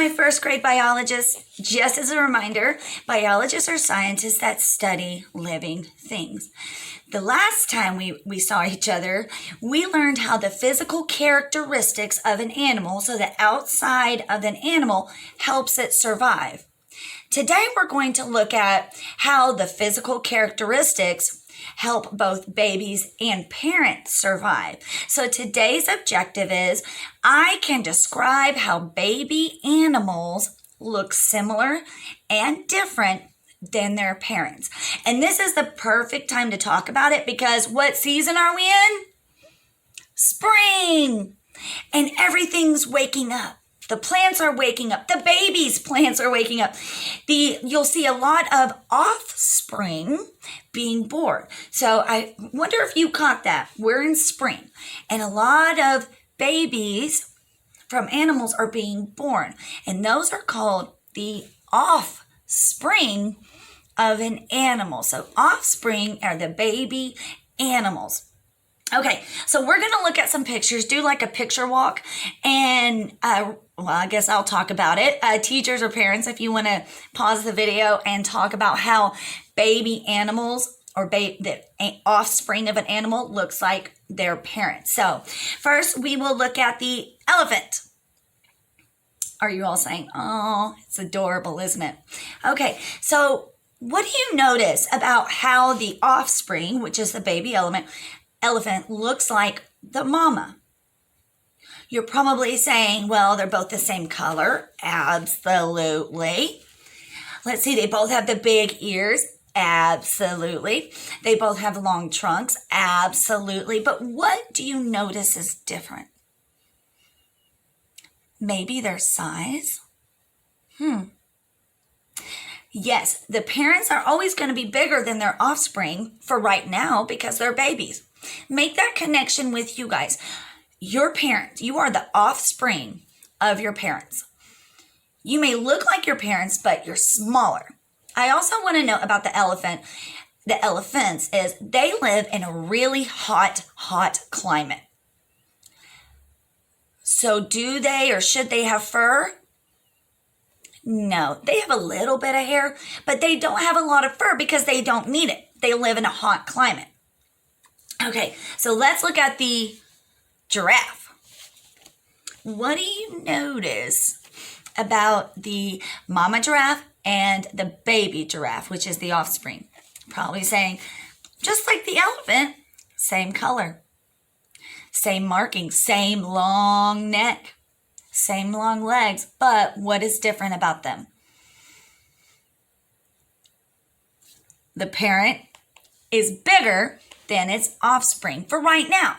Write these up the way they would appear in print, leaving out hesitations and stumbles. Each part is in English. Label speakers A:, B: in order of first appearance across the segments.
A: my first grade biologists. Just as a reminder, biologists are scientists that study living things. The last time we saw each other, we learned how the physical characteristics of an animal, so the outside of an animal, helps it survive. Today, we're going to look at how the physical characteristics help both babies and parents survive. So today's objective is I can describe how baby animals look similar and different than their parents. And this is the perfect time to talk about it because what season are we in? Spring. And everything's waking up. The plants are waking up. The baby's plants are waking up. You'll see a lot of offspring being born. So I wonder if you caught that. We're in spring. And a lot of babies from animals are being born. And those are called the offspring of an animal. So offspring are the baby animals. Okay, so we're going to look at some pictures, do like a picture walk, and I guess I'll talk about it. Teachers or parents, if you want to pause the video and talk about how baby animals or the offspring of an animal looks like their parents. So first, we will look at the elephant. Are you all saying, oh, it's adorable, isn't it? Okay, so what do you notice about how the offspring, which is the baby elephant looks like the mama? You're probably saying, well, they're both the same color. Absolutely. Let's see, they both have the big ears. Absolutely. They both have long trunks. Absolutely. But what do you notice is different? Maybe their size? Yes, the parents are always going to be bigger than their offspring for right now because they're babies. Make that connection with you guys. Your parents, you are the offspring of your parents. You may look like your parents, but you're smaller. I also want to know about the elephants is they live in a really hot climate. So do they or should they have fur? No, they have a little bit of hair, but they don't have a lot of fur because they don't need it. They live in a hot climate. Okay, so let's look at the giraffe. What do you notice about the mama giraffe and the baby giraffe, which is the offspring? Probably saying, just like the elephant, same color, same markings, same long neck, same long legs, but what is different about them? The parent is bigger than its offspring for right now.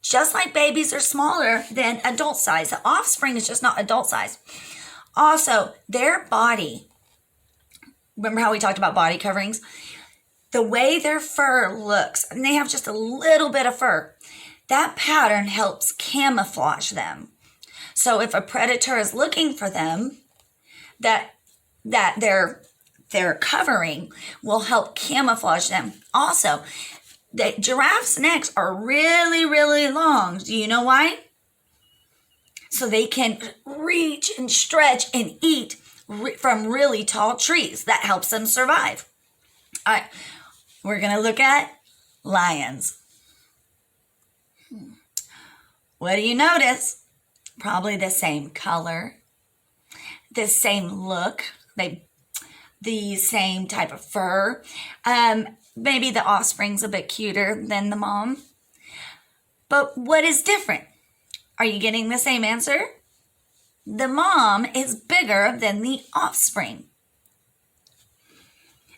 A: Just like babies are smaller than adult size, the offspring is just not adult size. Also, their body, remember how we talked about body coverings? The way their fur looks, and they have just a little bit of fur, that pattern helps camouflage them. So if a predator is looking for them, that their covering will help camouflage them. Also, the giraffes' necks are really, really long. Do you know why? So they can reach and stretch and eat from really tall trees. That helps them survive. All right, we're going to look at lions. What do you notice? Probably the same color, the same look, the same type of fur. Maybe the offspring's a bit cuter than the mom. But what is different? Are you getting the same answer? The mom is bigger than the offspring.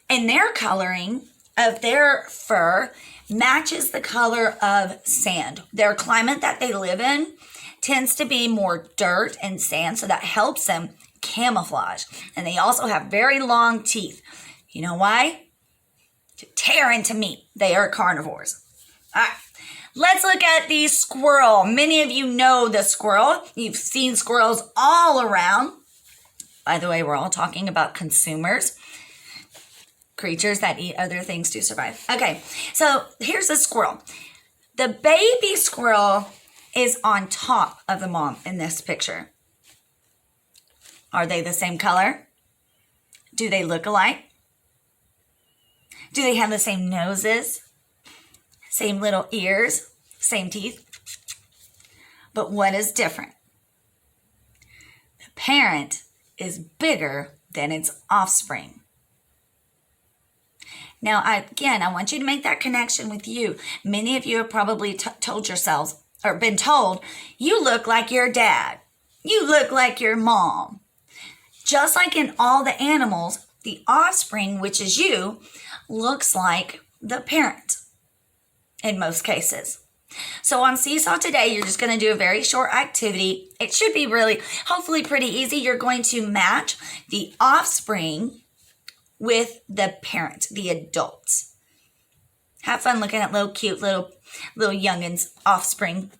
A: And their coloring of their fur matches the color of sand. Their climate that they live in tends to be more dirt and sand, so that helps them camouflage. And they also have very long teeth. You know why? To tear into meat. They are carnivores. All right, let's look at the squirrel. Many of you know the squirrel. You've seen squirrels all around. By the way, we're all talking about consumers, creatures that eat other things to survive. Okay, so here's a squirrel. The baby squirrel is on top of the mom in this picture. Are they the same color? Do they look alike? Do they have the same noses? Same little ears? Same teeth? But what is different? The parent is bigger than its offspring. Now, I want you to make that connection with you. Many of you have probably told yourselves or been told, you look like your dad. You look like your mom. Just like in all the animals, the offspring, which is you, looks like the parent in most cases. So on Seesaw today, you're just going to do a very short activity. It should be hopefully pretty easy. You're going to match the offspring with the parent, the adults. Have fun looking at cute little youngins' offspring.